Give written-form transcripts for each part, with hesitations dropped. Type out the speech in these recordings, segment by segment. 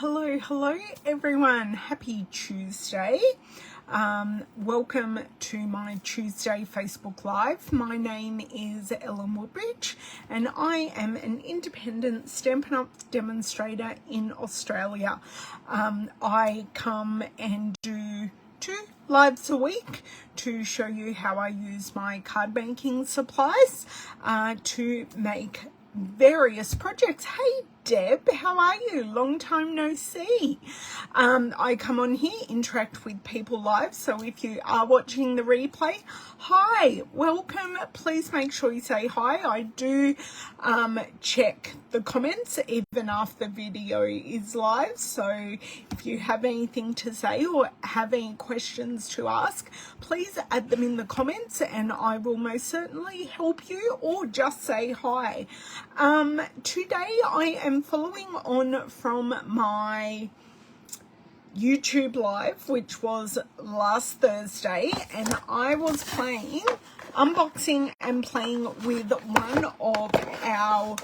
Hello everyone. Happy Tuesday. Welcome to my Tuesday Facebook Live. My name is Woodbridge and I am an independent Stampin' Up demonstrator in Australia. I come and do 2 lives a week to show you how I use my card making supplies to make various projects. Hey Deb, how are you? Long time no see. I come on here, interact with people live, so if you are watching the replay, hi, welcome. Please make sure you say hi. I do check the comments even after the video is live, so if you have anything to say or have any questions to ask, please add them in the comments and I will most certainly help you, or just say hi. Today I am following on from my YouTube live, which was last Thursday, and I was unboxing and playing with one of our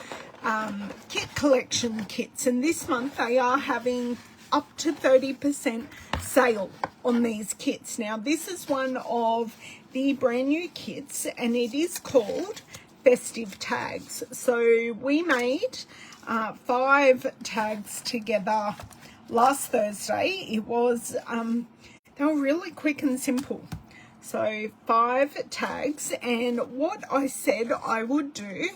kit collection kits, and this month they are having up to 30% sale on these kits. Now this is one of the brand new kits and it is called Festive tags. So we made 5 tags together last Thursday. It was they were really quick and simple. So 5 tags, and what I said I would do,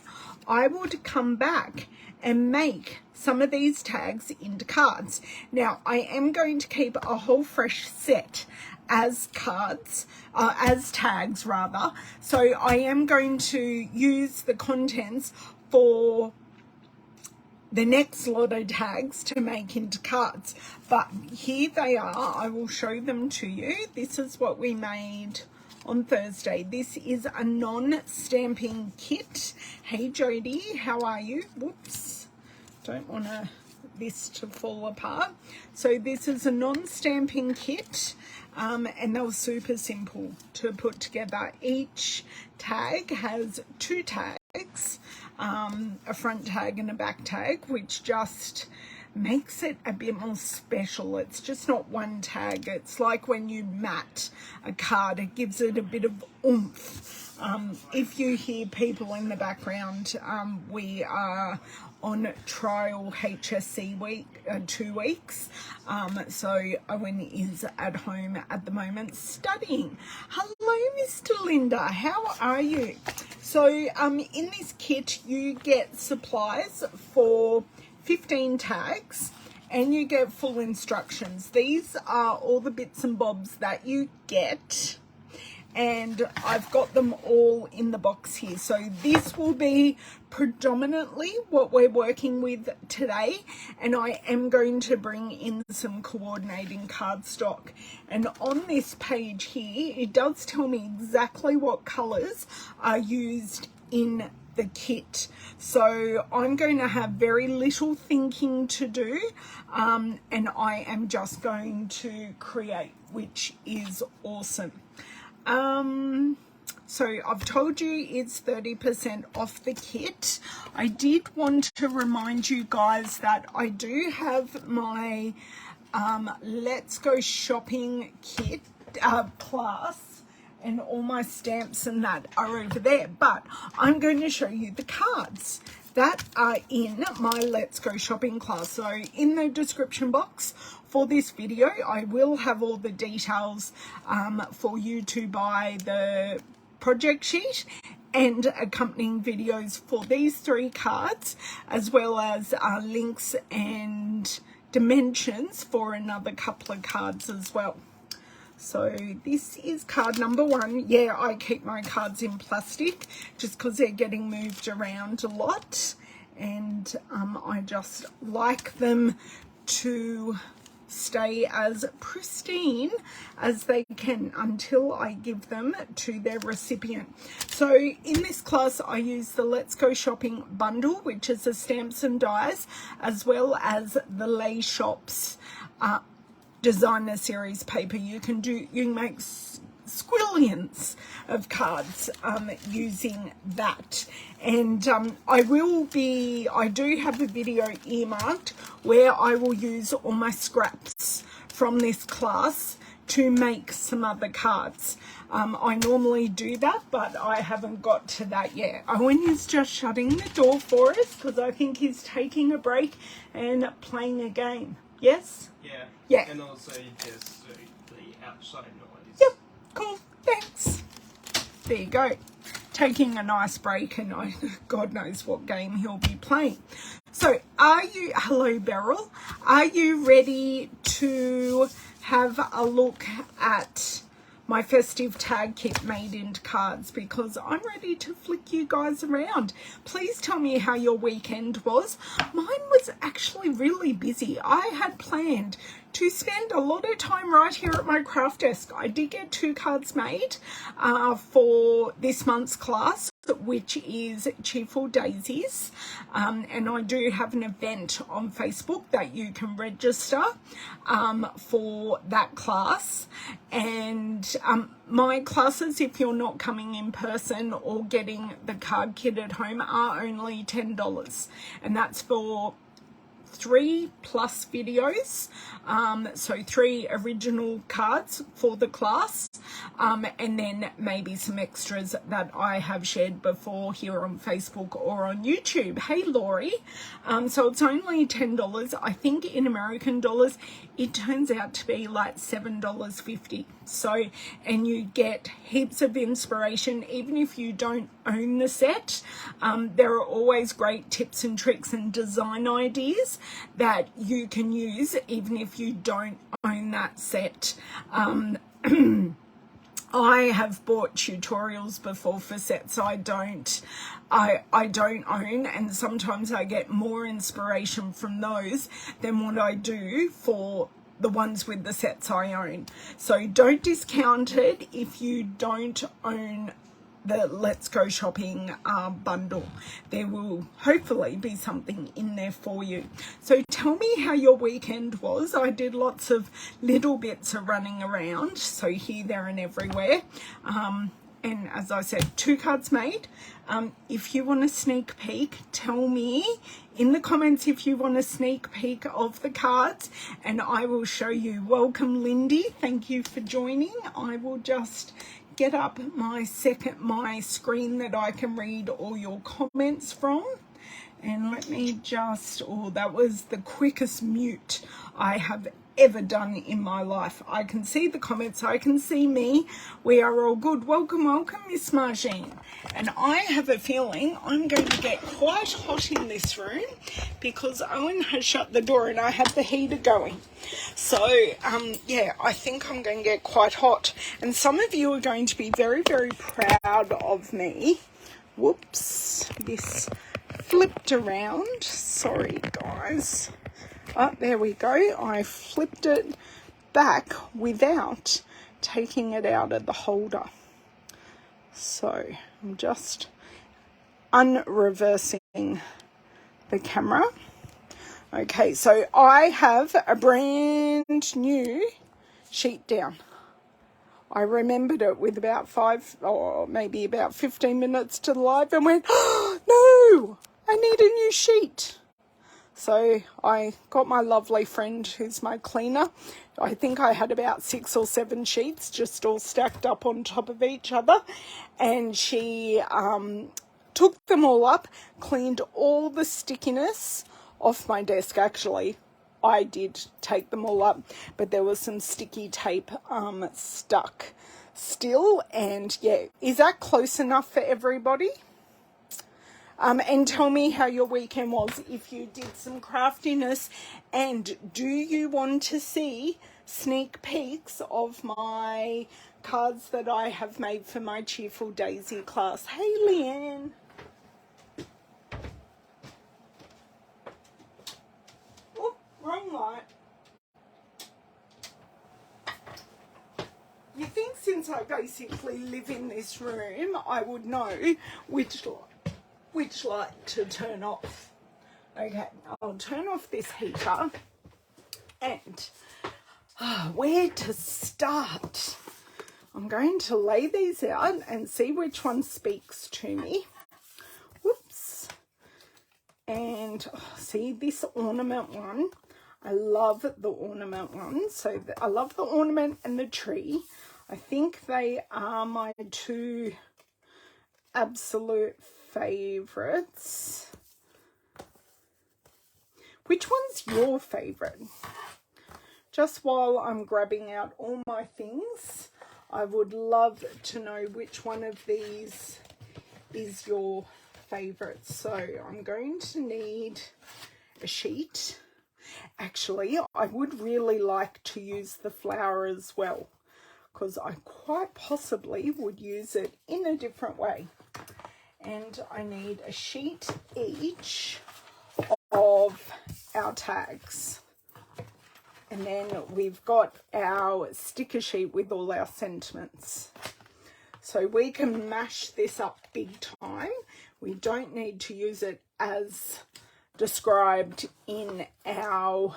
I would come back and make some of these tags into cards. Now I am going to keep a whole fresh set as cards, as tags rather. So I am going to use the contents for the next lot of tags to make into cards. But here they are. I will show them to you. This is what we made on Thursday. This is a non-stamping kit. Hey Jody, how are you? Whoops, don't want this to fall apart. So this is a non-stamping kit, and they were super simple to put together. Each tag has 2 tags, a front tag and a back tag, which just makes it a bit more special. It's just not one tag. It's like when you mat a card, it gives it a bit of oomph. If you hear people in the background, we are on trial HSC week, 2 weeks. So Owen is at home at the moment studying. Hello, Mr. Linda, how are you? So in this kit you get supplies for 15 tags and you get full instructions. These are all the bits and bobs that you get, and I've got them all in the box here. So this will be predominantly what we're working with today, and I am going to bring in some coordinating cardstock. And on this page here, it does tell me exactly what colors are used in the kit. So I'm going to have very little thinking to do, and I am just going to create, which is awesome. So I've told you it's 30% off the kit. I did want to remind you guys that I do have my Let's Go Shopping kit class, and all my stamps and that are over there, but I'm going to show you the cards that are in my Let's Go Shopping class. So in the description box for this video, I will have all the details for you to buy the project sheet and accompanying videos for these 3 cards, as well as links and dimensions for another couple of cards as well. So this is card number 1. Yeah, I keep my cards in plastic just because they're getting moved around a lot, and I just like them to stay as pristine as they can until I give them to their recipient. So in this class I use the Let's Go Shopping bundle, which is the stamps and dies, as well as the Lay Shops designer series paper. You can make squillions of cards using that. And I do have a video earmarked where I will use all my scraps from this class to make some other cards. I normally do that, but I haven't got to that yet. Owen is just shutting the door for us because I think he's taking a break and playing a game. Yes? Yeah. Yeah. And also just the outside noise. Yep. Cool. Thanks. There you go. Taking a nice break, and God knows what game he'll be playing. So hello Beryl, are you ready to have a look at my festive tag kit made into cards? Because I'm ready to flick you guys around. Please tell me how your weekend was. Mine was actually really busy. I had planned to spend a lot of time right here at my craft desk. I did get 2 cards made for this month's class, which is Cheerful Daisies, and I do have an event on Facebook that you can register for that class. And my classes, if you're not coming in person or getting the card kit at home, are only $10, and that's for 3+ videos, so 3 original cards for the class, and then maybe some extras that I have shared before here on Facebook or on YouTube. Hey Laurie, so it's only $10. I think in American dollars it turns out to be like $7.50. So, and you get heaps of inspiration even if you don't own the set. There are always great tips and tricks and design ideas that you can use even if you don't own that set. I have bought tutorials before for sets I don't own, and sometimes I get more inspiration from those than what I do for the ones with the sets I own. So don't discount it if you don't own the Let's Go Shopping bundle. There will hopefully be something in there for you. So tell me how your weekend was. I did lots of little bits of running around, so here, there and everywhere. And as I said, 2 cards made. If you want a sneak peek, tell me in the comments if you want a sneak peek of the cards, and I will show you. Welcome Lindy, thank you for joining. I will just get up my screen that I can read all your comments from. And let me just, oh, that was the quickest mute I have ever done in my life. I can see the comments, I can see me. We are all good. Welcome, welcome, Miss Margine. And I have a feeling I'm going to get quite hot in this room because Owen has shut the door and I have the heater going. So, yeah, I think I'm going to get quite hot. And some of you are going to be very, very proud of me. Whoops, this flipped around. Sorry, guys. Oh, there we go. I flipped it back without taking it out of the holder. So I'm just unreversing the camera. Okay, so I have a brand new sheet down. I remembered it with about 5 or maybe about 15 minutes to the live and went, oh, no, I need a new sheet. So I got my lovely friend who's my cleaner. I think I had about 6 or 7 sheets just all stacked up on top of each other. And she took them all up, cleaned all the stickiness off my desk. Actually, I did take them all up, but there was some sticky tape stuck still. And yeah, is that close enough for everybody? And tell me how your weekend was, if you did some craftiness, and do you want to see sneak peeks of my cards that I have made for my Cheerful Daisy class? Hey, Leanne. Oh, wrong light. You think since I basically live in this room, I would know which light to turn off. Okay, I'll turn off this heater. And where to start? I'm going to lay these out and see which one speaks to me. Whoops. And see this ornament one. I love the ornament one. So I love the ornament and the tree. I think they are my two absolute favorites. Which one's your favorite? Just while I'm grabbing out all my things, I would love to know which one of these is your favorite. So I'm going to need a sheet. Actually, I would really like to use the flower as well, because I quite possibly would use it in a different way. And I need a sheet each of our tags. And then we've got our sticker sheet with all our sentiments. So we can mash this up big time. We don't need to use it as described in our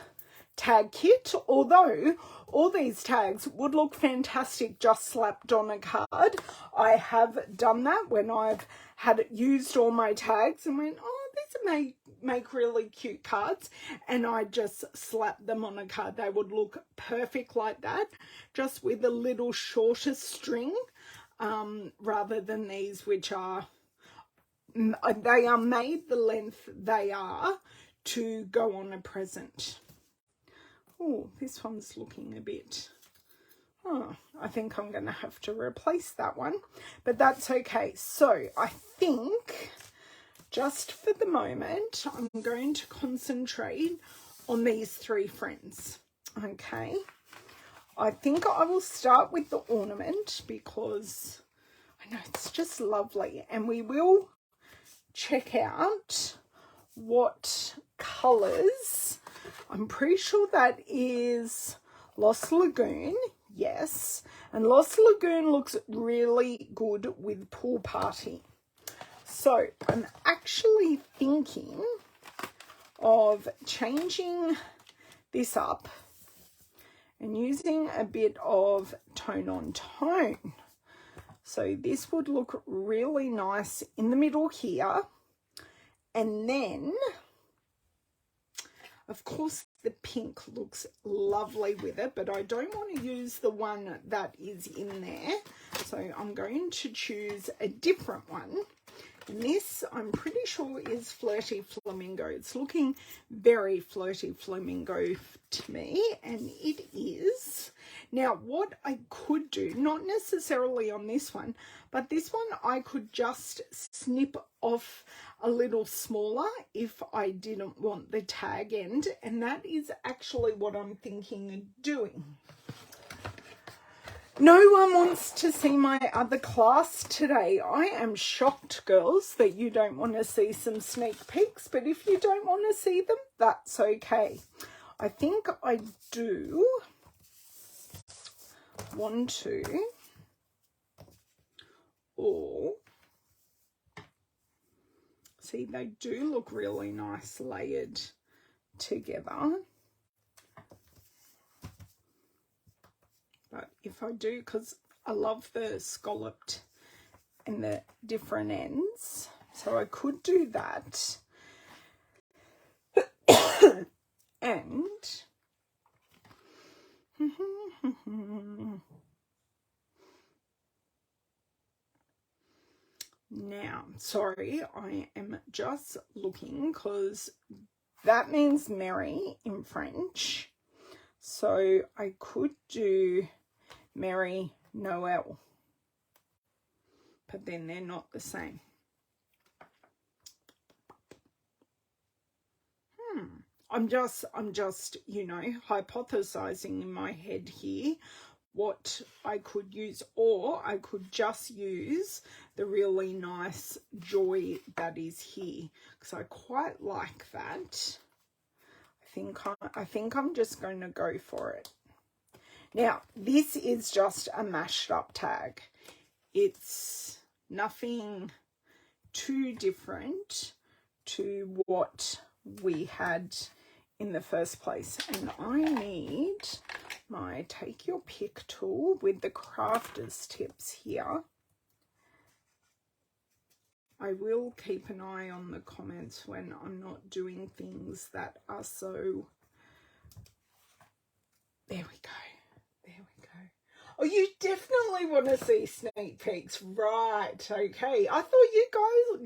tag kit, although all these tags would look fantastic just slapped on a card. I have done that when I've had used all my tags and went, oh, these make really cute cards, and I just slap them on a card. They would look perfect like that, just with a little shorter string, rather than these, which are, they are made the length they are to go on a present. Oh, this one's looking a bit, oh, I think I'm going to have to replace that one, but that's okay. So I think just for the moment, I'm going to concentrate on these three friends. Okay. I think I will start with the ornament because I know it's just lovely, and we will check out what colours. I'm pretty sure that is Lost Lagoon, yes, and Lost Lagoon looks really good with Pool Party. So I'm actually thinking of changing this up and using a bit of tone on tone. So this would look really nice in the middle here. And then, of course, the pink looks lovely with it, but I don't want to use the one that is in there. So I'm going to choose a different one. And this, I'm pretty sure, is Flirty Flamingo. It's looking very Flirty Flamingo to me, and it is. Now, what I could do, not necessarily on this one, but this one I could just snip off a little smaller if I didn't want the tag end, and that is actually what I'm thinking of doing. No one wants to see my other class today. I am shocked, girls, that you don't want to see some sneak peeks, but if you don't want to see them, that's okay. I think I do want to, or, see, they do look really nice layered together. But if I do, because I love the scalloped and the different ends, so I could do that. And now, sorry, I am just looking because that means Merry in French. So I could do Merry Noel, but then they're not the same. I'm just, you know, hypothesizing in my head here what I could use, or I could just use the really nice joy that is here, because I quite like that. I think I'm just going to go for it. Now, this is just a mashed up tag. It's nothing too different to what we had in the first place. And I need my take your pick tool with the crafter's tips here. I will keep an eye on the comments when I'm not doing things that are so... There we go. There we go. Oh, you definitely want to see sneak peeks. Right, okay. I thought you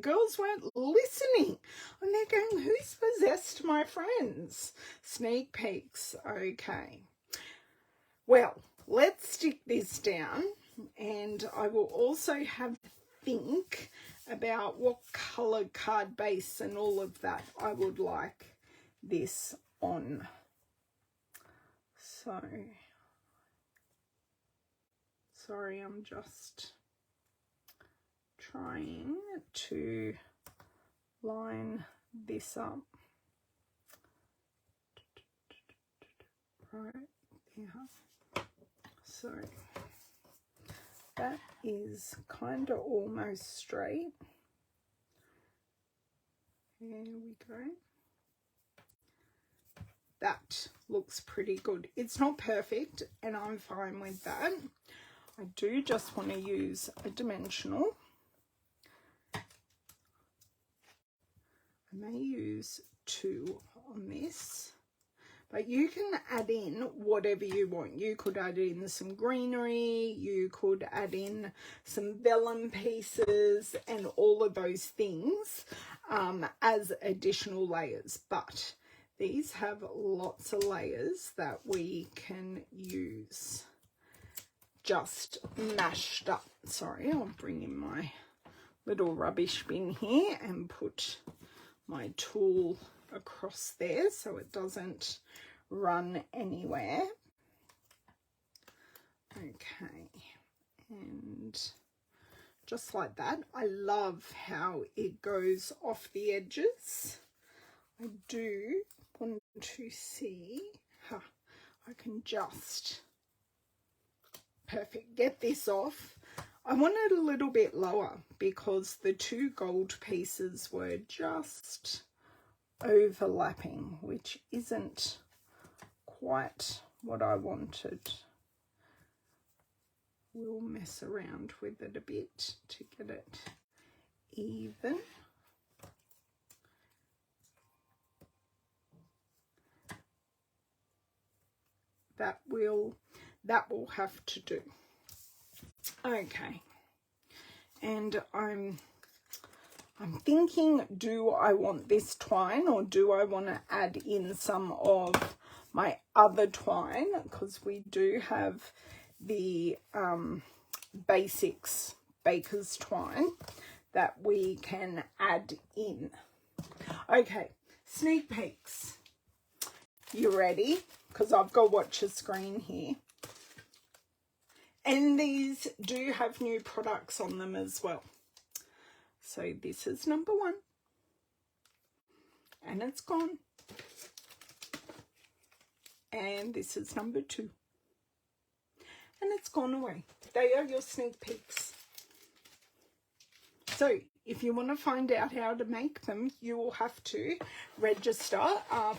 girls weren't listening. And they're going, who's possessed my friends? Sneak peeks, okay. Well, let's stick this down, and I will also have a think about what colour card base and all of that I would like this on. So, sorry, I'm just trying to line this up. Right, yeah. So, that is kind of almost straight. There we go. That looks pretty good. It's not perfect, and I'm fine with that. I do just want to use a dimensional. I may use 2 on this, but you can add in whatever you want. You could add in some greenery, you could add in some vellum pieces and all of those things as additional layers, but these have lots of layers that we can use just mashed up. Sorry, I'll bring in my little rubbish bin here and put my tool across there so it doesn't run anywhere. Okay, and just like that. I love how it goes off the edges. I do want to see how I can just perfect get this off. I want it a little bit lower because the 2 gold pieces were just overlapping, which isn't quite what I wanted. We'll mess around with it a bit to get it even. That will have to do. Okay, and I'm thinking, do I want this twine or do I want to add in some of my other twine, because we do have the basics baker's twine that we can add in. Okay, sneak peeks. You ready? Because I've got to watch a screen here. And these do have new products on them as well. So this is number 1. And it's gone. And this is number 2. And it's gone away. They are your sneak peeks. So if you want to find out how to make them, you will have to register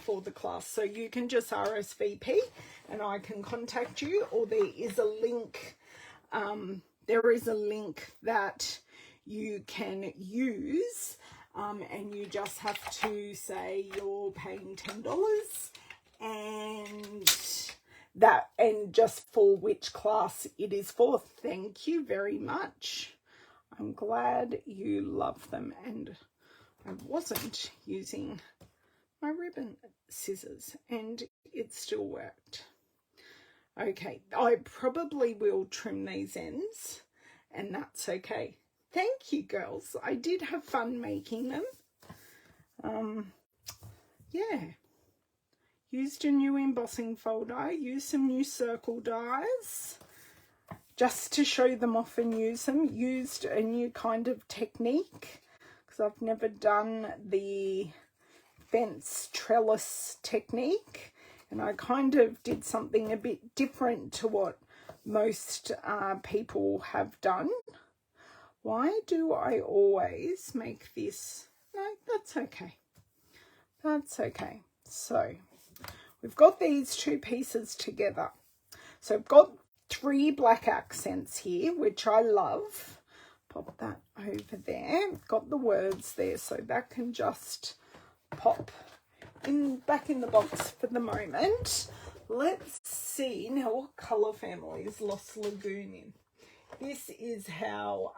for the class. So you can just RSVP and I can contact you, or there is a link. There is a link that you can use, and you just have to say you're paying $10 and just for which class it is for. Thank you very much. I'm glad you love them, and I wasn't using my ribbon scissors and it still worked. Okay, I probably will trim these ends, and that's okay. Thank you, girls. I did have fun making them. Yeah. Used a new embossing folder, used some new circle dies just to show them off and use them. Used a new kind of technique because I've never done the fence trellis technique, and I kind of did something a bit different to what most people have done. Why do I always make this? No, that's okay. That's okay. So we've got these 2 pieces together. So I've got 3 black accents here, which I love. Pop that over there. Got the words there, so that can just pop back in the box for the moment. Let's see now, what colour family is Lost Lagoon in? This is how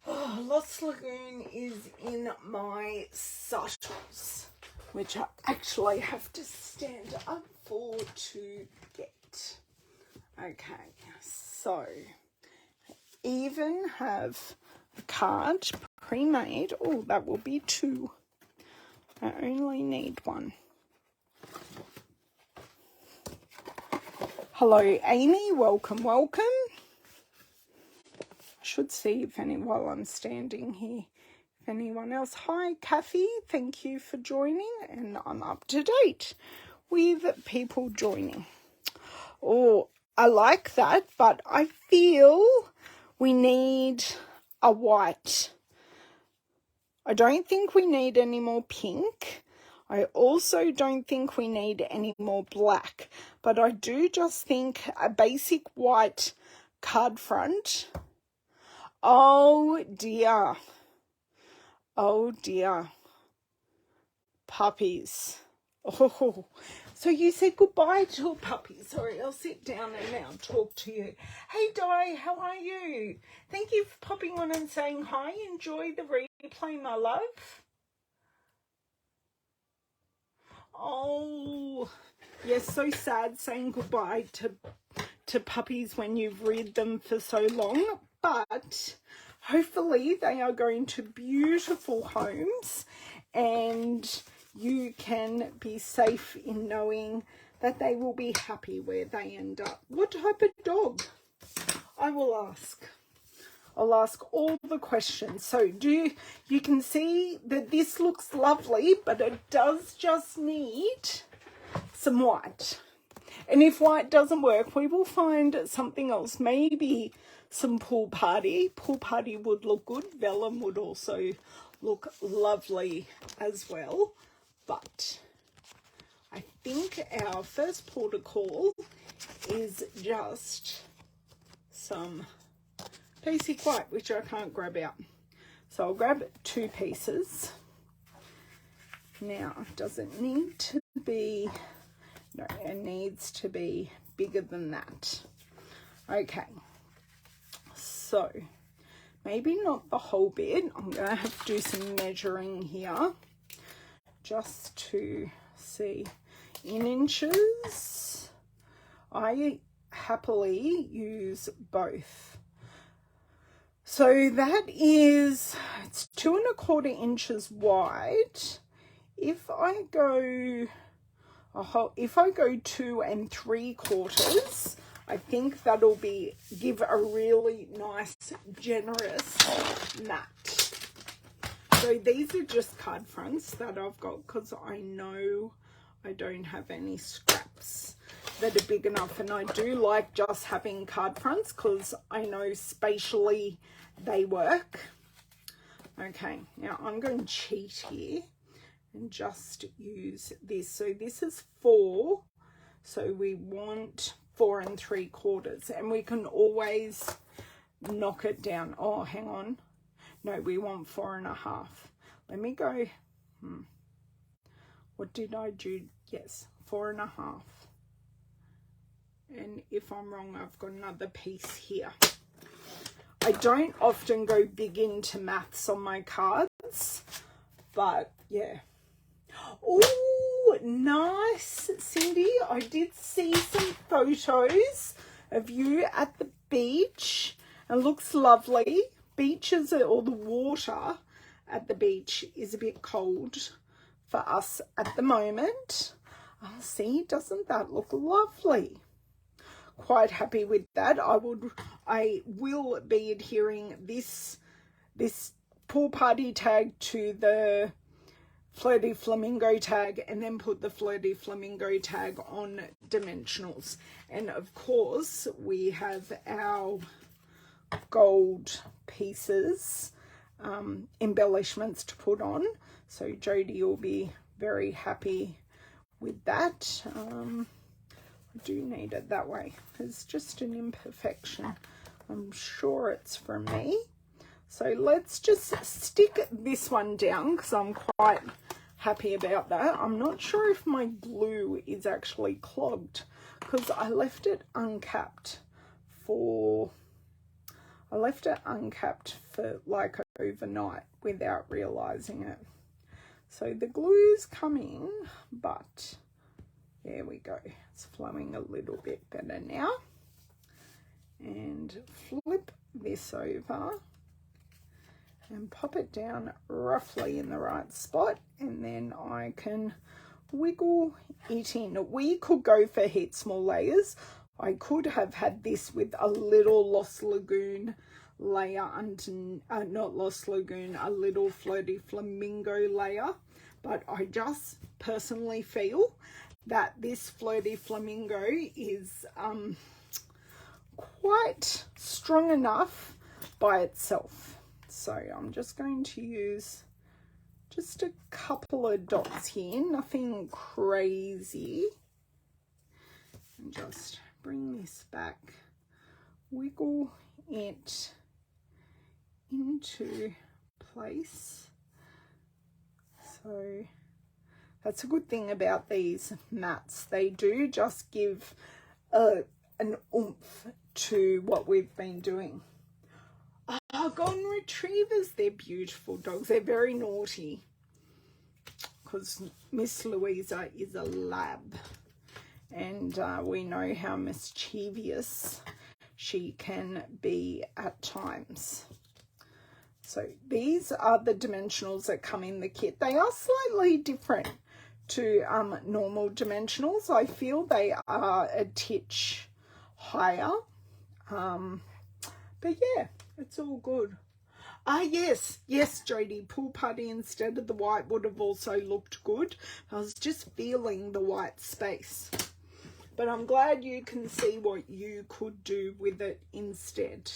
Lost Lagoon is in my subtles, which I actually have to stand up for to get. Okay, so I even have a card pre-made. Oh, that will be 2. I only need 1. Hello, Amy. Welcome, welcome. I should see if while I'm standing here, if anyone else. Hi, Kathy. Thank you for joining, and I'm up to date with people joining. Oh, I like that, but I feel we need a white. I don't think we need any more pink. I also don't think we need any more black, but I do just think a basic white card front. Oh dear. Oh dear. Puppies. Oh, so you said goodbye to a puppy. Sorry, I'll sit down and now talk to you. Hey, Di, how are you? Thank you for popping on and saying hi. Enjoy the replay, my love. Oh, yes, so sad saying goodbye to puppies when you've reared them for so long, but hopefully they are going to beautiful homes and you can be safe in knowing that they will be happy where they end up. What type of dog? I will ask. I'll ask all the questions. So you can see that this looks lovely, but it does just need some white. And if white doesn't work, we will find something else. Maybe some pool party. Pool party would look good. Vellum would also look lovely as well. But I think our first port of call is just some basic white, which I can't grab out. So I'll grab 2 pieces. Now, does it need to be, no, it needs to be bigger than that. Okay, so maybe not the whole bit. I'm going to have to do some measuring here just to see. In inches, I happily use both. So that is, it's 2 1/4 inches wide. If I go 2 3/4, I think that'll give a really nice, generous mat. So these are just card fronts that I've got because I know I don't have any scraps that are big enough, and I do like just having card fronts because I know spatially they work. Okay, now I'm going to cheat here and just use this. So this is 4, so we want 4 3/4, and we can always knock it down. Oh, hang on, no, we want 4 1/2. Let me go. What did I do? Yes, 4 1/2. And if I'm wrong, I've got another piece here. I don't often go big into maths on my cards, but yeah. Oh, nice, Cindy. I did see some photos of you at the beach. It looks lovely. Beaches, or the water at the beach is a bit cold for us at the moment. Oh, see, doesn't that look lovely? Quite happy with that. I will be adhering this pool party tag to the Flirty Flamingo tag, and then put the Flirty Flamingo tag on dimensionals. And of course we have our gold pieces, embellishments to put on, so Jody will be very happy with that. I do need it that way. It's just an imperfection. I'm sure it's from me. So let's just stick this one down because I'm quite happy about that. I'm not sure if my glue is actually clogged because I left it uncapped for like overnight without realizing it. So the glue's coming, but there we go. It's flowing a little bit better now. And flip this over and pop it down roughly in the right spot, and then I can wiggle it in. We could go for heat small layers. I could have had this with a little Lost Lagoon layer under, not Lost Lagoon, a little Flirty Flamingo layer, but I just personally feel that this Flirty Flamingo is quite strong enough by itself. So I'm just going to use just a couple of dots here, nothing crazy. And just bring this back, wiggle it into place. So that's a good thing about these mats. They do just give an oomph to what we've been doing. Oh, golden retrievers, they're beautiful dogs. They're very naughty because Miss Louisa is a lab, and we know how mischievous she can be at times. So these are the dimensionals that come in the kit. They are slightly different to normal dimensionals. I feel they are a titch higher, but yeah, it's all good. Yes, Jodie, pool party instead of the white would have also looked good. I was just feeling the white space, but I'm glad you can see what you could do with it instead,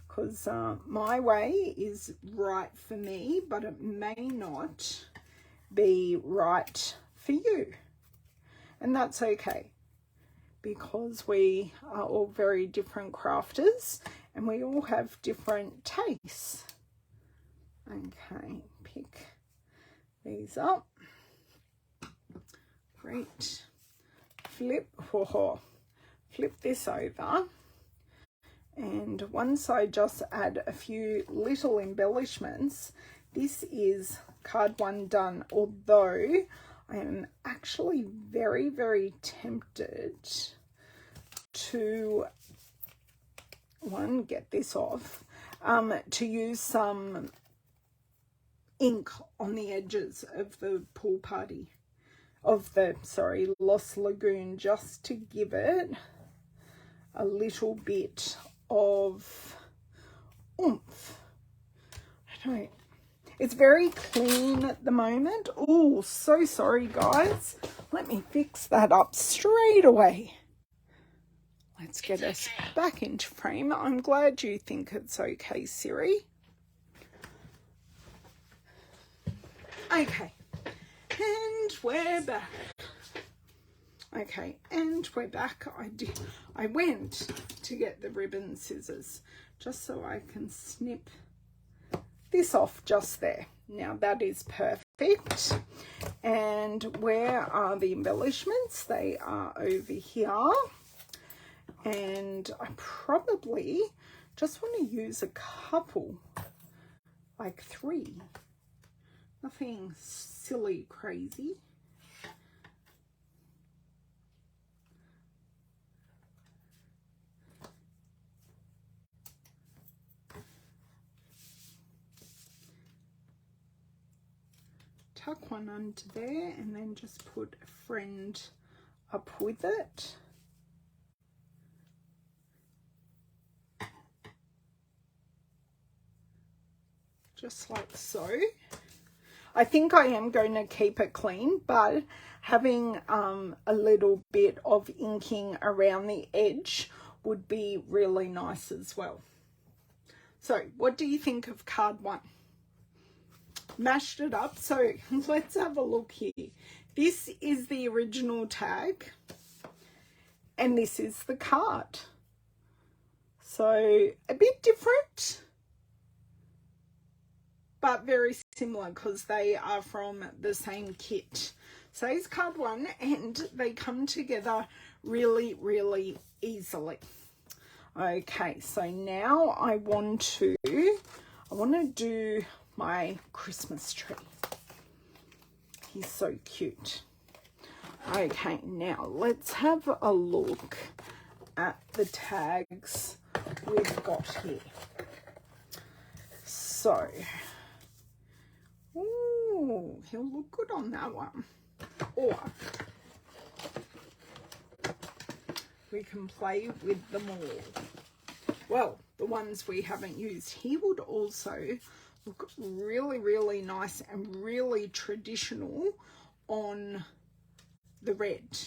because my way is right for me, but it may not be right for you, and that's okay, because we are all very different crafters and we all have different tastes. Okay, pick these up. Great. Flip this over. And once I just add a few little embellishments, this is card one done, although I am actually very, very tempted to, get this off, to use some ink on the edges of the pool party, of the, sorry, Lost Lagoon, just to give it a little bit of oomph. I don't, it's very clean at the moment. Oh, so sorry guys. Let me fix that up straight away. Let's get us back into frame. I'm glad you think it's okay, Siri. Okay, and we're back. Okay, and we're back. I went to get the ribbon scissors just so I can snip this off just there. Now that is perfect. And where are the embellishments? They are over here. And I probably just want to use a couple, like 3. Nothing silly crazy. Tuck one under there and then just put a friend up with it. Just like so. I think I am going to keep it clean, but having a little bit of inking around the edge would be really nice as well. So what do you think of card one? Mashed it up. So let's have a look here. This is the original tag, And this is the card. So a bit different, but very similar because they are from the same kit. So it's card one, and they come together really, really easily. Okay, so now I want to do my Christmas tree. He's so cute. Okay, now let's have a look at the tags we've got here. So, ooh, he'll look good on that one. Or we can play with them all. Well, the ones we haven't used. He would also look really, really nice and really traditional on the red.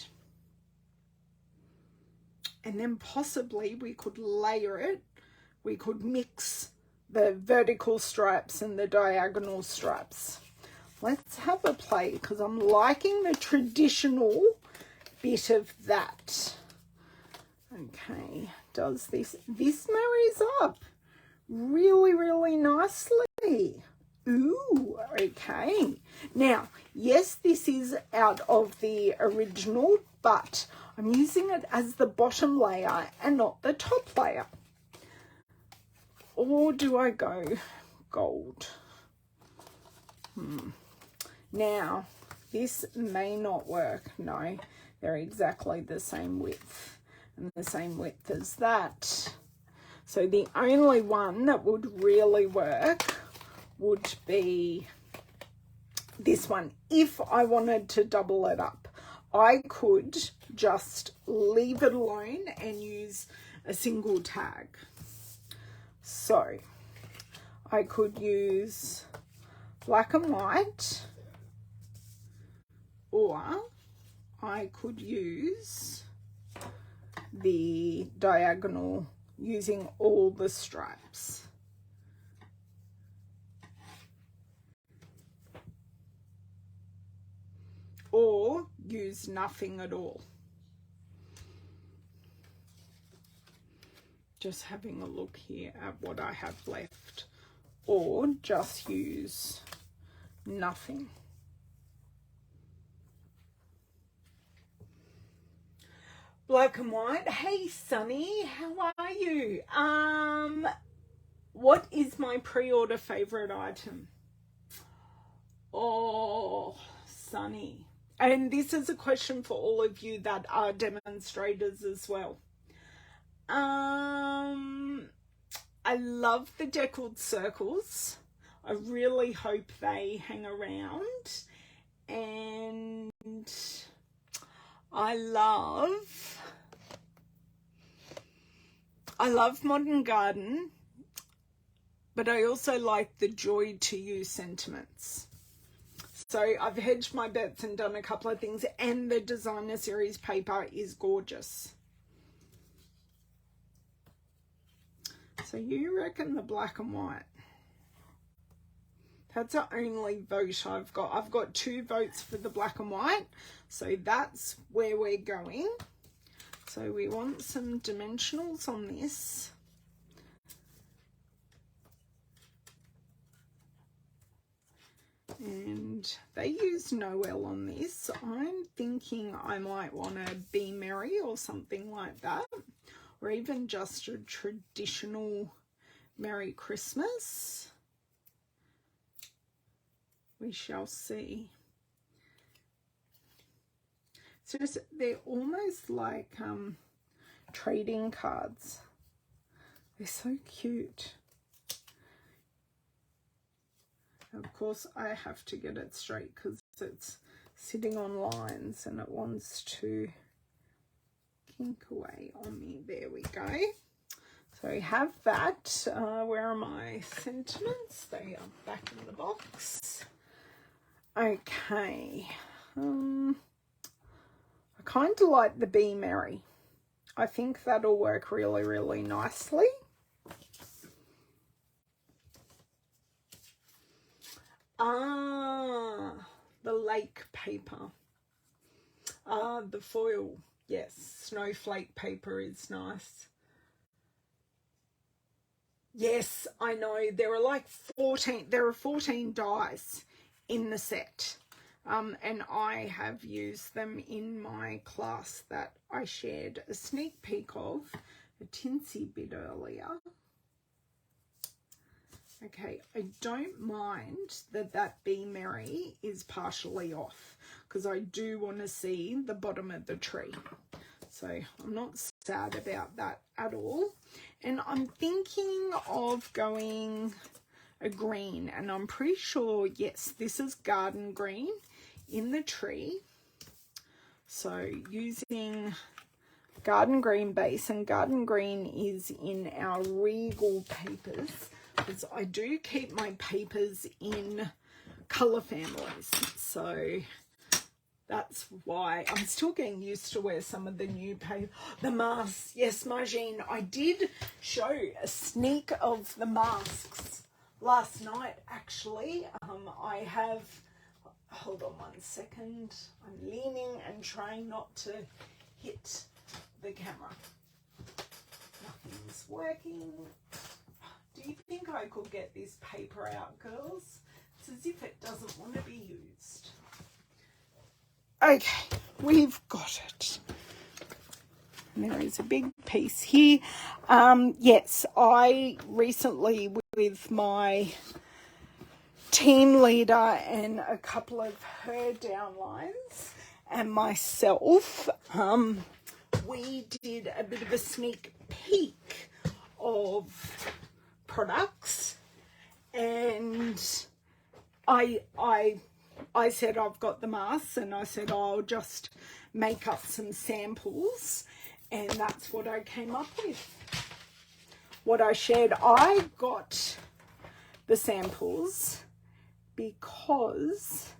And then possibly we could layer it. We could mix the vertical stripes and the diagonal stripes. Let's have a play because I'm liking the traditional bit of that. Okay, does this marries up really, really nicely. Ooh, okay. Now, yes, this is out of the original, but I'm using it as the bottom layer and not the top layer. Or do I go gold? Now, this may not work. No, they're exactly the same width and the same width as that. So the only one that would really work would be this one. If I wanted to double it up, I could just leave it alone and use a single tag. So I could use black and white, or I could use the diagonal using all the stripes. Or use nothing at all. Just having a look here at what I have left. Or just use nothing. Black and white. Hey Sunny, how are you? What is my pre-order favorite item? Oh, Sunny. And this is a question for all of you that are demonstrators as well. I love the deckled circles. I really hope they hang around. And I love Modern Garden, but I also like the Joy to You sentiments. So I've hedged my bets and done a couple of things, and the designer series paper is gorgeous. So you reckon the black and white? That's the only vote I've got. I've got 2 votes for the black and white. So that's where we're going. So we want some dimensionals on this. And they use Noel on this. I'm thinking I might want a Be Merry or something like that. Or even just a traditional Merry Christmas. We shall see. It's just, they're almost like trading cards. They're so cute. Of course, I have to get it straight because it's sitting on lines and it wants to kink away on me. There we go. So we have that. Where are my sentiments? They are back in the box. Okay. I kind of like the Be Merry. I think that'll work really, really nicely. The lake paper. The foil. Yes, snowflake paper is nice. Yes, I know. There are like 14 dies in the set. And I have used them in my class that I shared a sneak peek of a tinsy bit earlier. Okay, I don't mind that Be Merry is partially off because I do want to see the bottom of the tree. So I'm not sad about that at all. And I'm thinking of going a green, and I'm pretty sure, yes, this is garden green in the tree. So using garden green base, and garden green is in our Regal papers, because I do keep my papers in colour families. So that's why I'm still getting used to where some of the new paper, the masks. Yes, Margine, I did show a sneak of the masks last night, actually. I have, hold on one second. I'm leaning and trying not to hit the camera. Nothing's working. Do you think I could get this paper out, girls? It's as if it doesn't want to be used. Okay, we've got it. And there is a big piece here. Yes, I recently, with my team leader and a couple of her downlines and myself, we did a bit of a sneak peek of products, and I said I've got the masks, and I said I'll just make up some samples, and that's what I came up with. What I shared, I got the samples because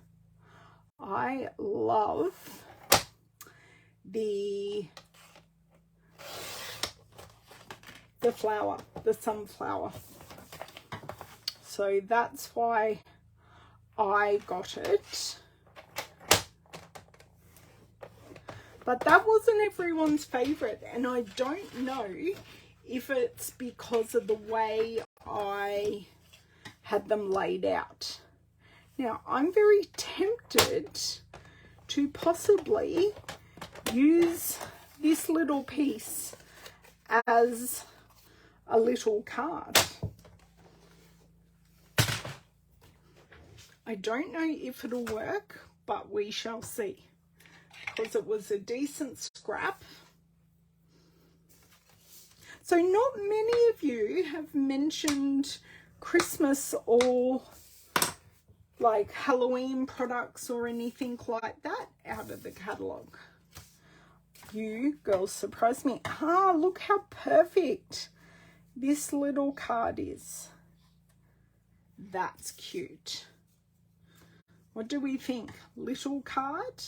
I love the flower, the sunflower. So that's why I got it. But that wasn't everyone's favorite, and I don't know if it's because of the way I had them laid out. Now, I'm very tempted to possibly use this little piece as a little card. I don't know if it'll work, but we shall see, because it was a decent scrap. So not many of you have mentioned Christmas or like Halloween products or anything like that out of the catalogue. You girls surprised me. Ah, look how perfect this little card is. That's cute. What do we think? Little card?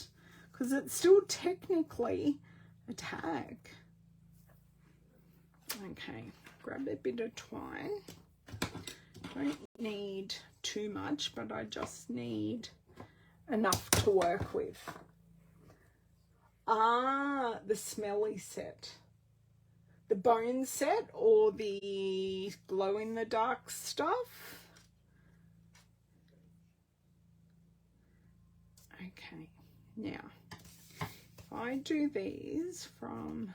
Because it's still technically a tag. Okay, grab a bit of twine. Don't need too much, but I just need enough to work with. Ah, the smelly set. The bone set or the glow in the dark stuff? Okay, now if I do these from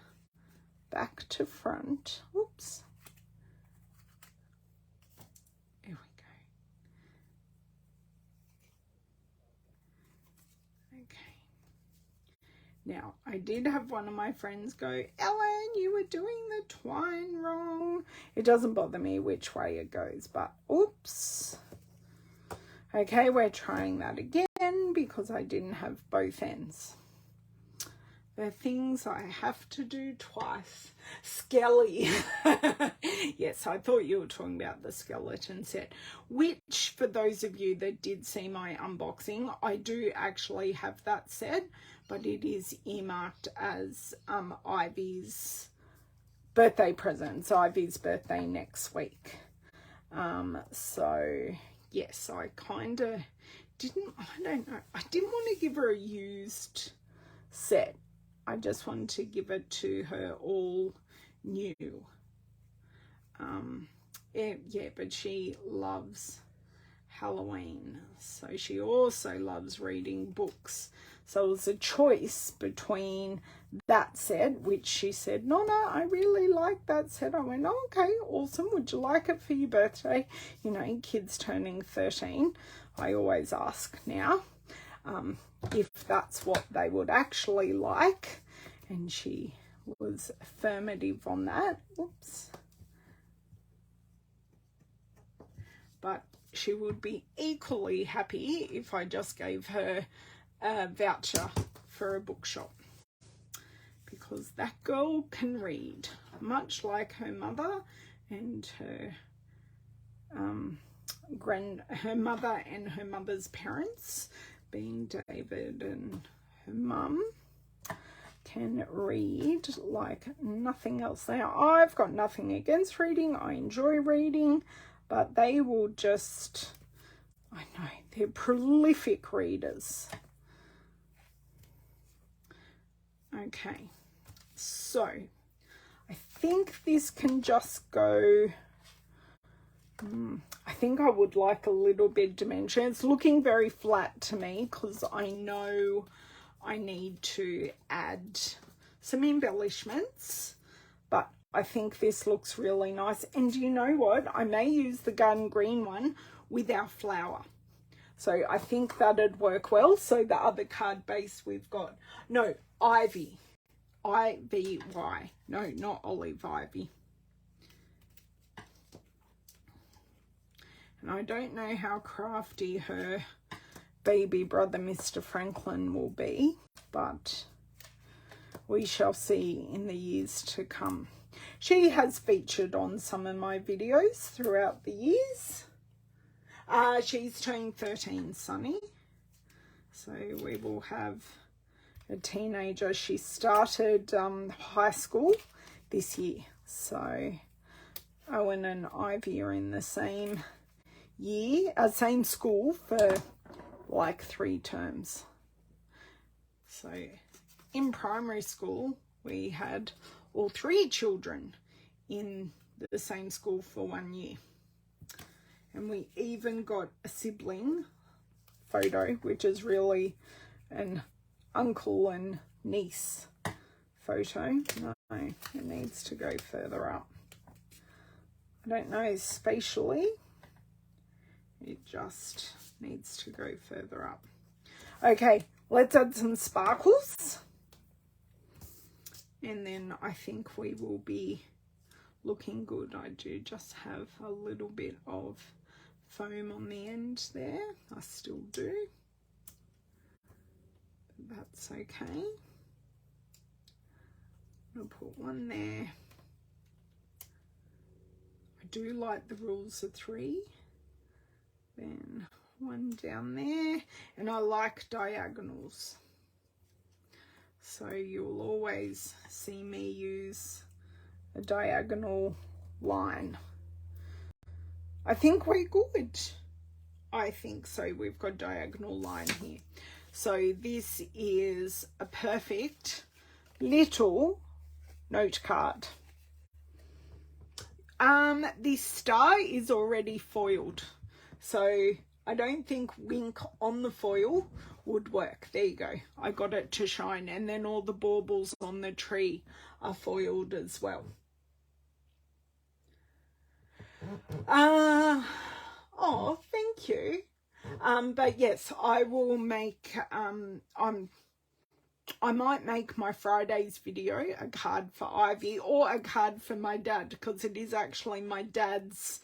back to front, whoops, there we go. Okay, now I did have one of my friends go, Ellen, you were doing the twine wrong. It doesn't bother me which way it goes, but oops. Okay, we're trying that again because I didn't have both ends. The things I have to do twice. Skelly. Yes, I thought you were talking about the skeleton set, which for those of you that did see my unboxing, I do actually have that set, but it is earmarked as Ivy's birthday present. It's Ivy's birthday next week. So yes, I kind of didn't, I don't know, I didn't want to give her a used set. I just wanted to give it to her all new. Yeah, but she loves Halloween, so she also loves reading books. So it was a choice between that set, which she said, no, I really like that set. I went, oh, okay, awesome. Would you like it for your birthday? You know, kids turning 13, I always ask now if that's what they would actually like. And she was affirmative on that. Oops. But she would be equally happy if I just gave her a voucher for a bookshop, because that girl can read, much like her mother and her her mother and her mother's parents, being David and her mum, can read like nothing else. Now, I've got nothing against reading. I enjoy reading, but they will just, I know, they're prolific readers. Okay, so I think this can just go, I think I would like a little bit of dimension. It's looking very flat to me because I know I need to add some embellishments, but I think this looks really nice. And you know what? I may use the garden green one with our flower. So I think that'd work well. So the other card base we've got, no, ivy, I-V-Y, no, not olive, ivy. And I don't know how crafty her baby brother, Mr. Franklin, will be, but we shall see in the years to come. She has featured on some of my videos throughout the years. She's turning 13, Sunny. So we will have a teenager. She started high school this year. So Owen and Ivy are in the same year, same school for like 3 terms. So in primary school, we had all 3 children in the same school for 1 year. And we even got a sibling photo, which is really an uncle and niece photo. No, it needs to go further up. I don't know, spatially, it just needs to go further up. Okay, let's add some sparkles. And then I think we will be looking good. I do just have a little bit of foam on the end there. I still do. That's okay. I'll put one there. I do like the rules of 3. Then one down there. And I like diagonals. So you'll always see me use a diagonal line. I think we're good. I think so. We've got diagonal line here. So this is a perfect little note card. This star is already foiled, so I don't think wink on the foil would work. There you go. I got it to shine, and then all the baubles on the tree are foiled as well. Oh, thank you. But yes, I will make, I might make my Friday's video a card for Ivy or a card for my dad, because it is actually my dad's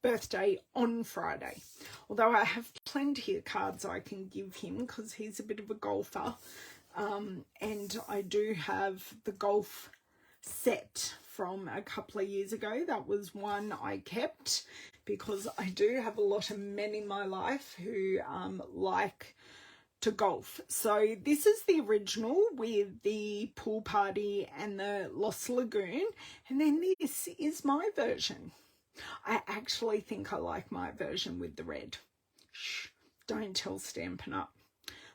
birthday on Friday. Although I have plenty of cards I can give him because he's a bit of a golfer. And I do have the golf set from a couple of years ago. That was one I kept because I do have a lot of men in my life who like to golf. So this is the original with the pool party and the Lost Lagoon, and then this is my version. I actually think I like my version with the red. Shh, don't tell Stampin' Up.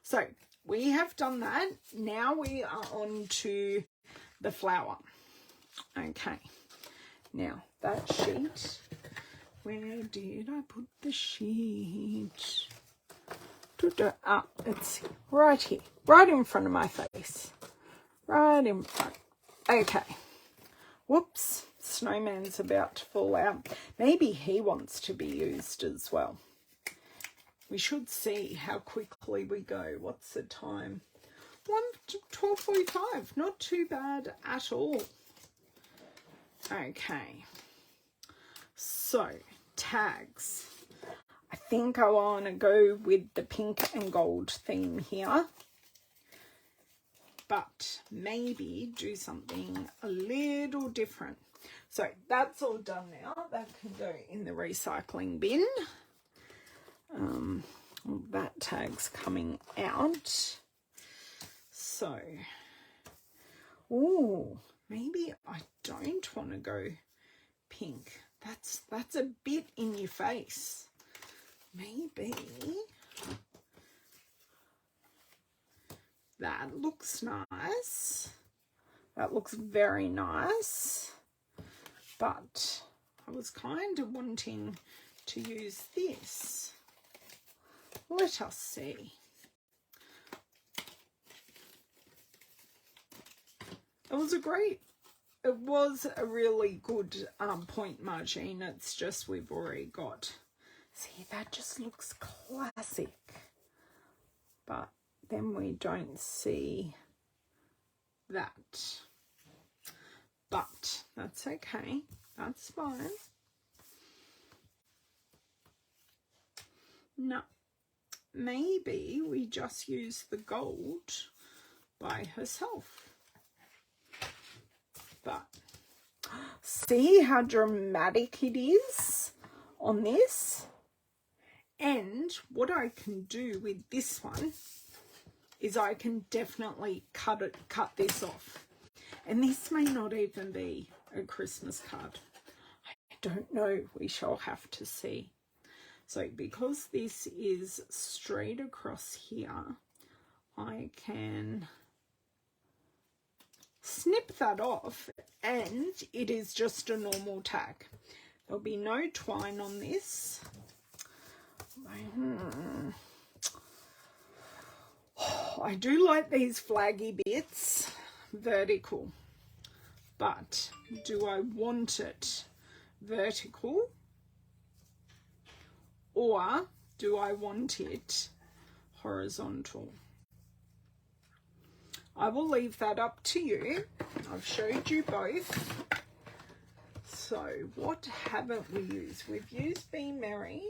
So we have done that. Now we are on to the flower. Okay, now that sheet, where did I put the sheet? Ah, it's right here, right in front of my face, right in front. Okay, whoops, snowman's about to fall out. Maybe he wants to be used as well. We should see how quickly we go. What's the time? 12:45, not too bad at all. Okay, so tags. I think I want to go with the pink and gold theme here, but maybe do something a little different. So that's all done now. That can go in the recycling bin. That tag's coming out. So, oh, maybe I don't want to go pink. That's a bit in your face. Maybe that looks nice. That looks very nice. But I was kind of wanting to use this. Let us see. It was a really good point margin. It's just we've already got, see, that just looks classic. But then we don't see that. But that's okay. That's fine. No. Maybe we just use the gold by herself. But see how dramatic it is on this? And what I can do with this one is I can definitely cut this off. And this may not even be a Christmas card. I don't know. We shall have to see. So because this is straight across here, I can snip that off and it is just a normal tag. There'll be no twine on this. I do like these flaggy bits, vertical, but do I want it vertical? Or do I want it horizontal? I will leave that up to you. I've showed you both. So what haven't we used? We've used Be Merry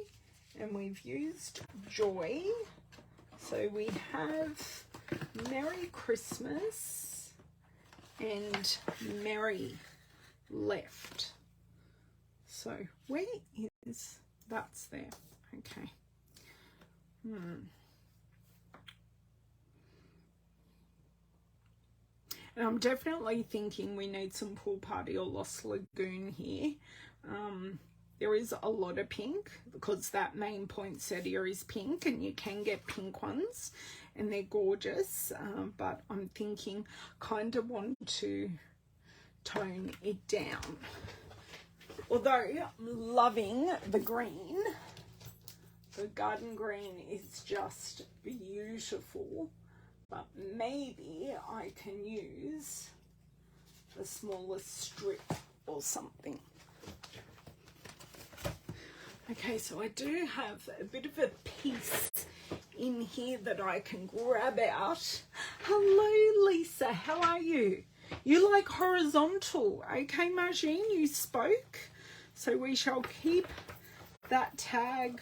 and we've used Joy. So we have Merry Christmas and Merry left. So where is, that's there. Okay. And I'm definitely thinking we need some Pool Party or Lost Lagoon here. There is a lot of pink because that main poinsettia is pink and you can get pink ones and they're gorgeous. But I'm thinking kind of want to tone it down. Although I'm loving the green. The garden green is just beautiful. But maybe I can use a smaller strip or something. Okay, so I do have a bit of a piece in here that I can grab out. Hello, Lisa. How are you? You like horizontal. Okay, Margine, you spoke. So we shall keep that tag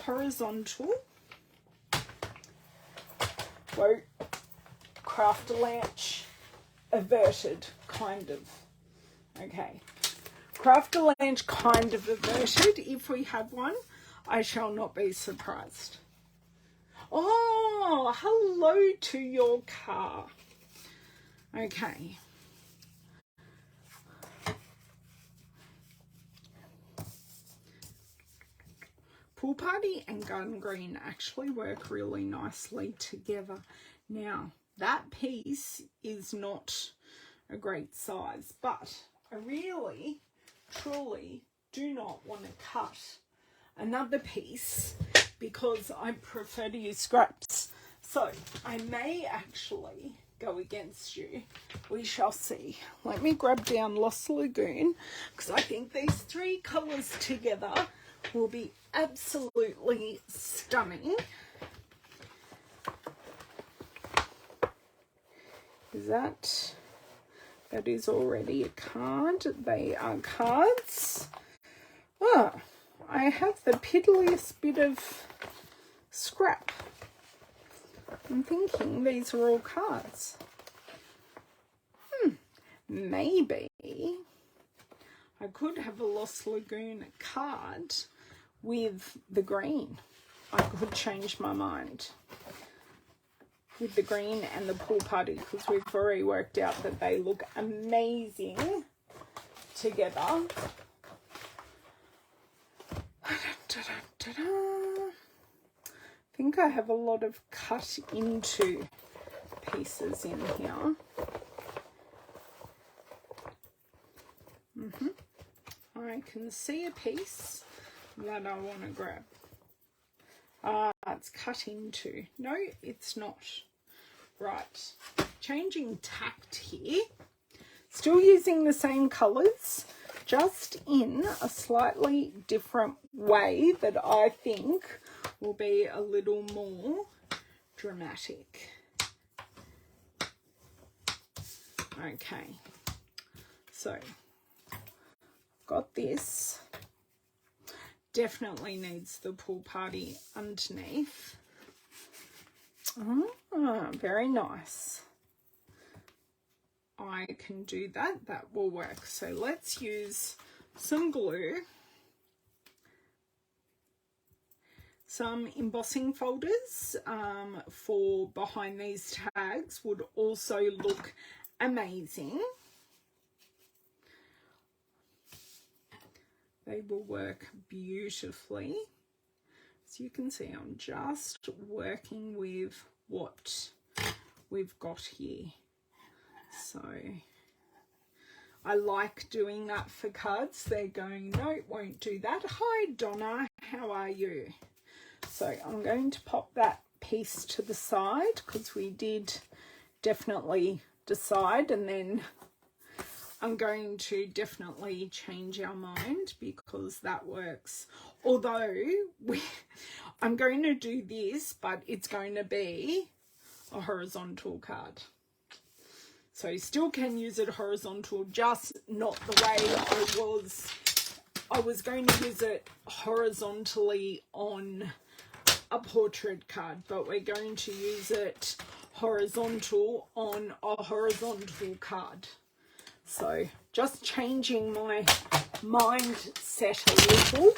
horizontal. Whoa, craft lunch averted, kind of. Okay, craft lunch kind of averted. If we have one, I shall not be surprised. Oh, hello to your car. Okay. Pool Party and Garden Green actually work really nicely together. Now, that piece is not a great size, but I really, truly do not want to cut another piece because I prefer to use scraps. So I may actually go against you. We shall see. Let me grab down Lost Lagoon because I think these three colours together will be absolutely stunning. That is already a card. They are cards. Oh, I have the piddliest bit of scrap. I'm thinking these are all cards. Maybe I could have a Lost Lagoon card with the green. I could change my mind with the green and the Pool Party because we've already worked out that they look amazing together. I think I have a lot of cut into pieces in here. I can see a piece that I want to grab. It's cut into. No, it's not. Right. Changing tact here. Still using the same colours, just in a slightly different way that I think will be a little more dramatic. Okay. So, got this. Definitely needs the Pool Party underneath. Very nice. I can do that. That will work. So let's use some glue. Some embossing folders for behind these tags would also look amazing. They will work beautifully. As you can see, I'm just working with what we've got here. So I like doing that for cards. They're going, no, it won't do that. Hi, Donna, how are you? So I'm going to pop that piece to the side because we did definitely decide, and then I'm going to definitely change our mind because that works. Although I'm going to do this, but it's going to be a horizontal card. So you still can use it horizontal, just not the way I was going to use it horizontally on a portrait card, but we're going to use it horizontal on a horizontal card. So just changing my mindset a little.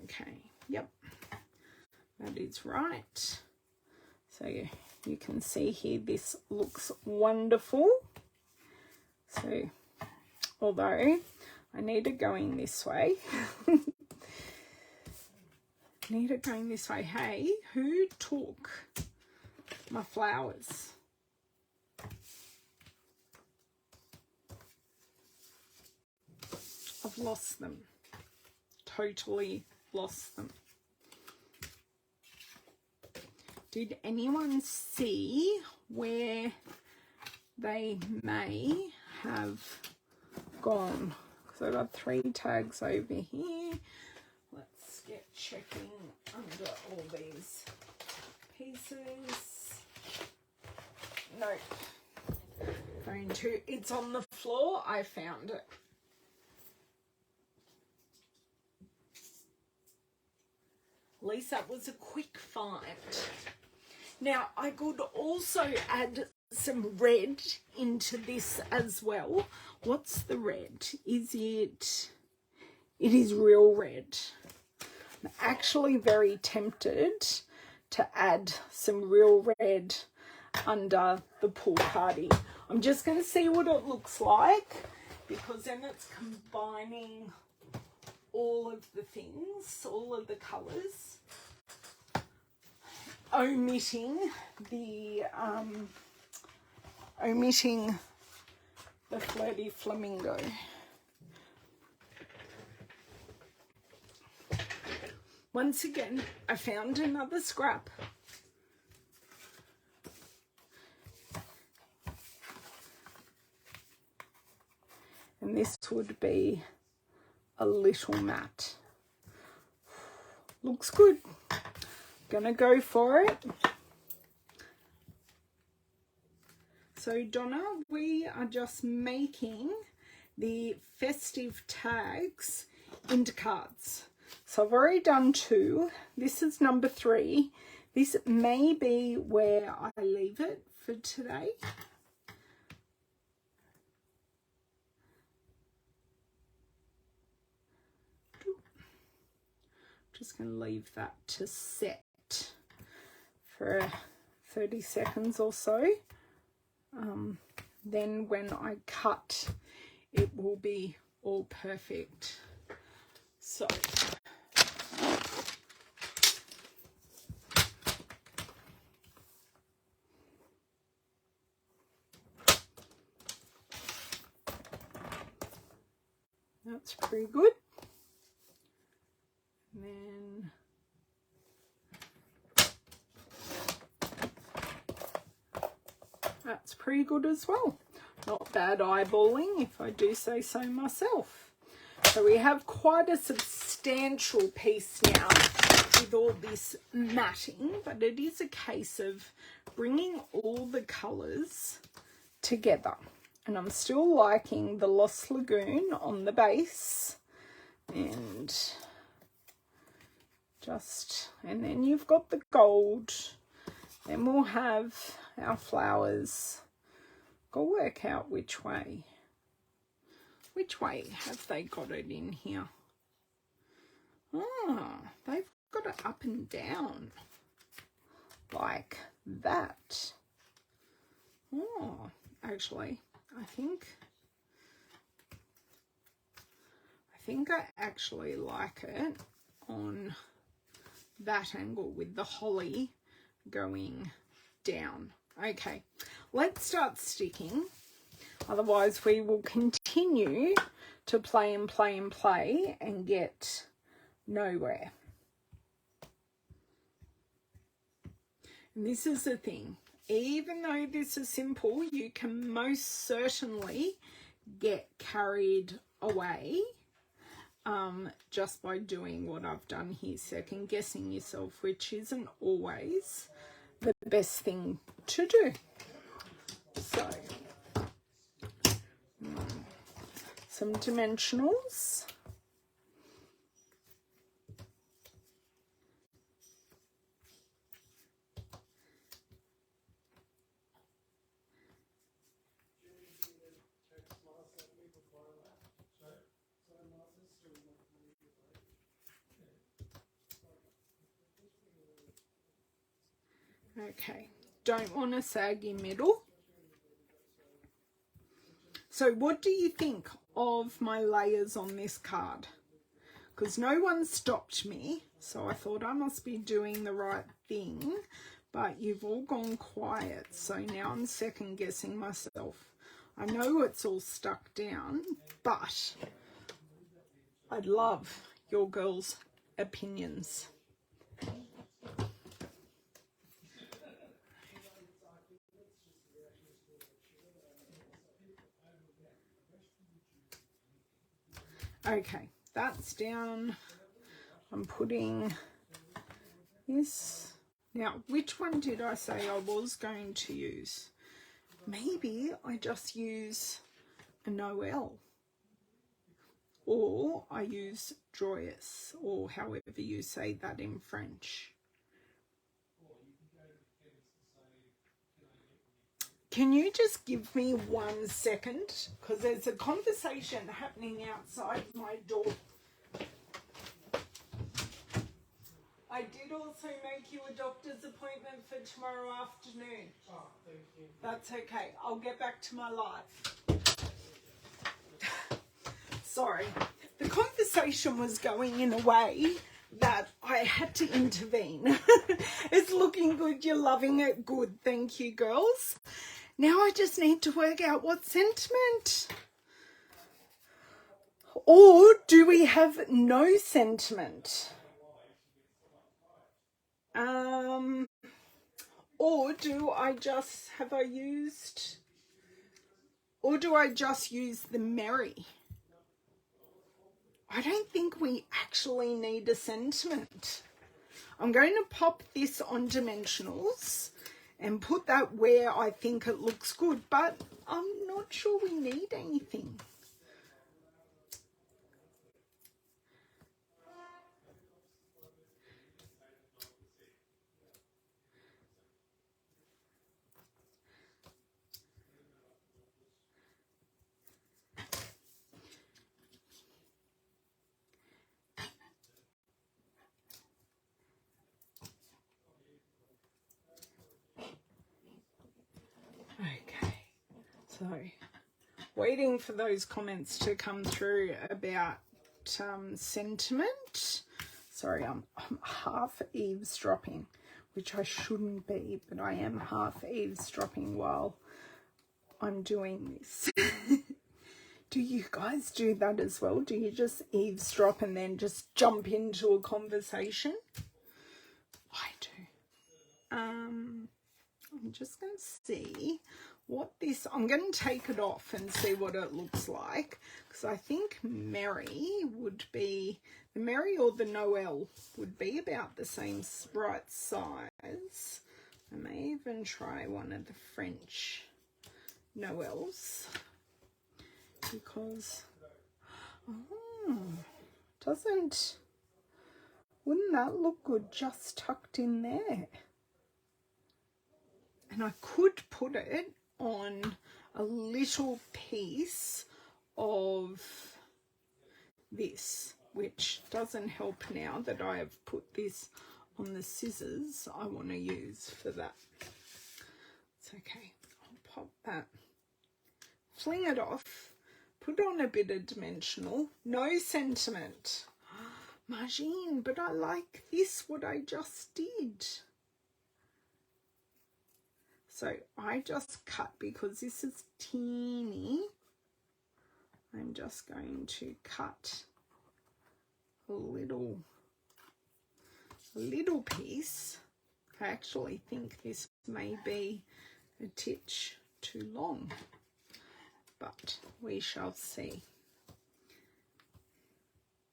Okay, yep, that is right. So you can see here, this looks wonderful. So although I need it going this way, Hey, who took my flowers? I've lost them. Totally lost them. Did anyone see where they may have gone? Because I've got 3 tags over here. Let's get checking under all these pieces. Nope. It's on the floor. I found it. At least that was a quick find. Now, I could also add some red into this as well. What's the red? It is real red. I'm actually very tempted to add some real red under the Pool Party. I'm just going to see what it looks like, because then it's combining all of the things, all of the colours, omitting the flirty flamingo. Once again, I found another scrap. And this would be a little matte. Looks good. Gonna go for it. So Donna, we are just making the festive tags into cards. So I've already done 2. This is number 3. This may be where I leave it for today. Just going to leave that to set for 30 seconds or so. Then when I cut, it will be all perfect. So that's pretty good. And then that's pretty good as well. Not bad eyeballing, if I do say so myself. So we have quite a substantial piece now with all this matting, but it is a case of bringing all the colours together. And I'm still liking the Lost Lagoon on the base. And then you've got the gold. Then we'll have our flowers. Go work out which way. Which way have they got it in here? Ah, they've got it up and down. Like that. Oh, actually, I think I actually like it on that angle with the holly going down. Okay, let's start sticking. Otherwise we will continue to play and play and play and get nowhere. And this is the thing. Even though this is simple, you can most certainly get carried away just by doing what I've done here, second guessing yourself, which isn't always the best thing to do. So some dimensionals. Okay, don't want a saggy middle. So what do you think of my layers on this card? Because no one stopped me, so I thought I must be doing the right thing, but you've all gone quiet, so now I'm second guessing myself. I know it's all stuck down, but I'd love your girls' opinions. Okay, that's down. I'm putting this. Now, which one did I say I was going to use? Maybe I just use a Noel. Or I use joyous, or however you say that in French. Can you just give me 1 second? Because there's a conversation happening outside my door. I did also make you a doctor's appointment for tomorrow afternoon. Oh, thank you. That's okay. I'll get back to my life. Sorry. the conversation was going in a way that I had to intervene. It's looking good. You're loving it. Good. Thank you, girls. Now I just need to work out what sentiment. Or do we have no sentiment? Or do I just, or do I just use the merry? I don't think we actually need a sentiment. I'm going to pop this on dimensionals and put that where I think it looks good, but I'm not sure we need anything. Okay, so waiting for those comments to come through about sentiment. Sorry, I'm half eavesdropping, which I shouldn't be, but I am half eavesdropping while I'm doing this. Do you guys do that as well? Do you just eavesdrop and then just jump into a conversation? I do. I'm just going to see what this, I'm going to take it off and see what it looks like, because I think Merry would be, the Merry or the Noel would be about the same right size. I may even try one of the French Noels, because wouldn't that look good just tucked in there? And I could put it on a little piece of this, which doesn't help now that I have put this on the scissors I want to use for that. It's okay. I'll pop that, fling it off, put on a bit of dimensional. No sentiment. Margine, but I like this, what I just did. So I just cut, because this is teeny, I'm just going to cut a little piece. I actually think this may be a titch too long, but we shall see.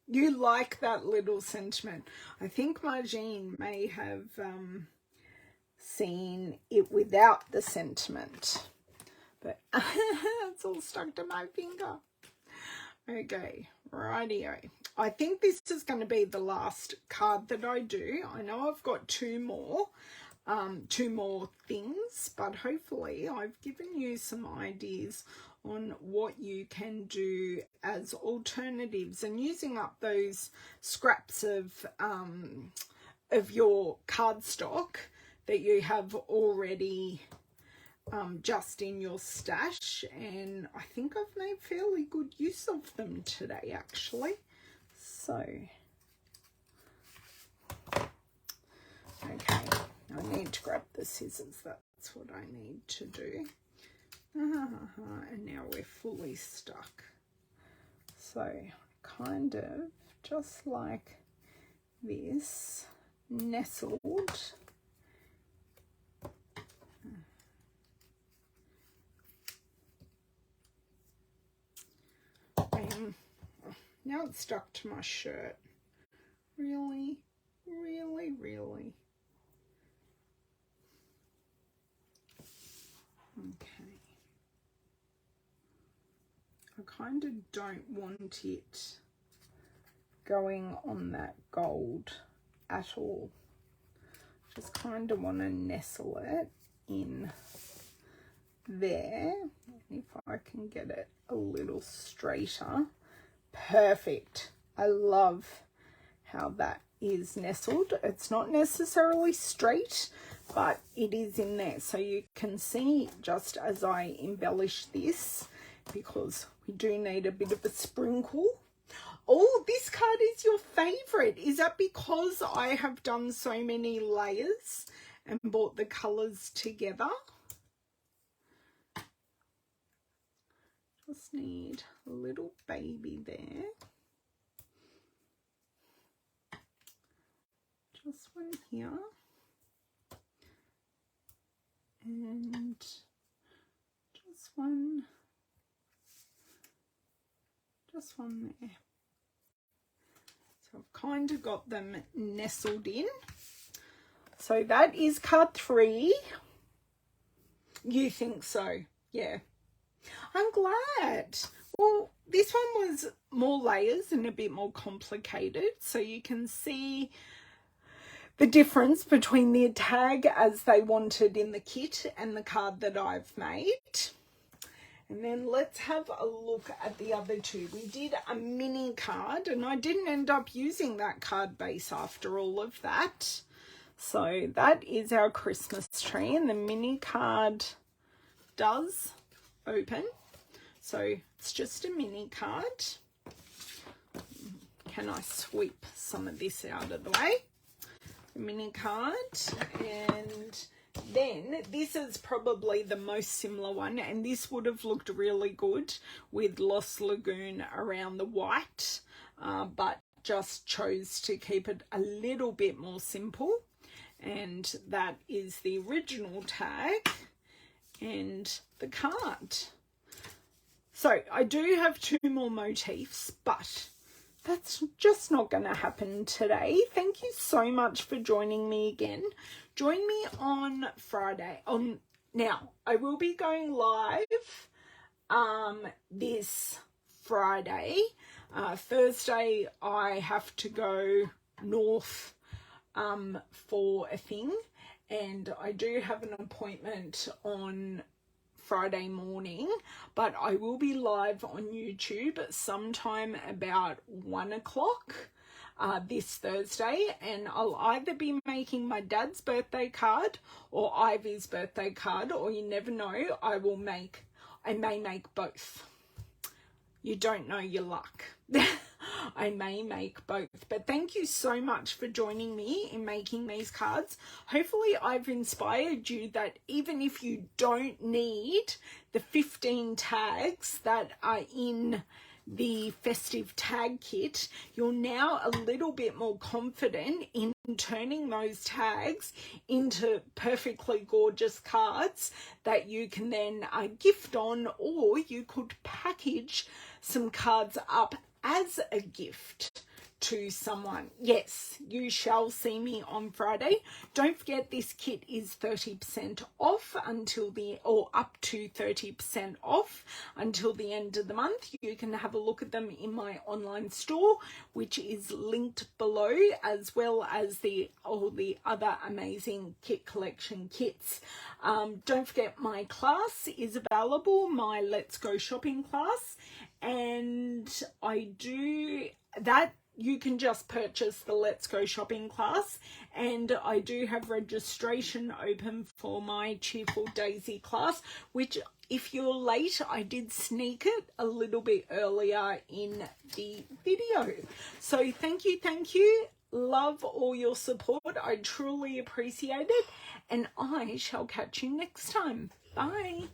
You like that little sentiment. I think Margine may have seen it without the sentiment, but it's all stuck to my finger. Okay, rightio. I think this is going to be the last card that I do. I know I've got two more things, but hopefully I've given you some ideas on what you can do as alternatives, and using up those scraps of your cardstock that you have already just in your stash. And I think I've made fairly good use of them today, actually. So, okay, I need to grab the scissors. That's what I need to do. And now we're fully stuck. So, kind of just like this, nestled. Now it's stuck to my shirt. Really, really, really. Okay. I kind of don't want it going on that gold at all. Just kind of want to nestle it in there. And if I can get it a little straighter. Perfect. I love how that is nestled. It's not necessarily straight, but it is in there. So you can see just as I embellish this, because we do need a bit of a sprinkle, Oh, this card is your favorite. Is that because I have done so many layers and brought the colors together? Just need a little baby there. Just one here. And just one there. So I've kind of got them nestled in. So that is card 3. You think so? Yeah. I'm glad. Well, this one was more layers and a bit more complicated. So you can see the difference between the tag as they wanted in the kit and the card that I've made. And then let's have a look at the other two. We did a mini card and I didn't end up using that card base after all of that. So that is our Christmas tree, and the mini card does open. So it's just a mini card. Can I sweep some of this out of the way? The mini card, and then this is probably the most similar one, and this would have looked really good with Lost Lagoon around the white, but just chose to keep it a little bit more simple. And that is the original tag and the card. So I do have 2 more motifs, but that's just not going to happen today. Thank you so much for joining me again. Join me on Friday. Now, I will be going live this Friday. Thursday, I have to go north for a thing, and I do have an appointment on Friday morning, but I will be live on YouTube sometime about 1 o'clock this Thursday, and I'll either be making my dad's birthday card or Ivy's birthday card, or you never know, I may make both. You don't know your luck. I may make both. But thank you so much for joining me in making these cards. Hopefully I've inspired you that even if you don't need the 15 tags that are in the festive tag kit, you're now a little bit more confident in turning those tags into perfectly gorgeous cards that you can then gift on, or you could package some cards up as a gift to someone. Yes, you shall see me on Friday. Don't forget, this kit is 30% off up to 30% off until the end of the month. You can have a look at them in my online store, which is linked below, as well as all the other amazing kit collection kits. Don't forget, my class is available, my Let's Go Shopping class, and I do that. You can just purchase the Let's Go Shopping class, and I do have registration open for my Cheerful Daisy class, which, if you're late, I did sneak it a little bit earlier in the video. So thank you. Love all your support. I truly appreciate it, and I shall catch you next time. Bye.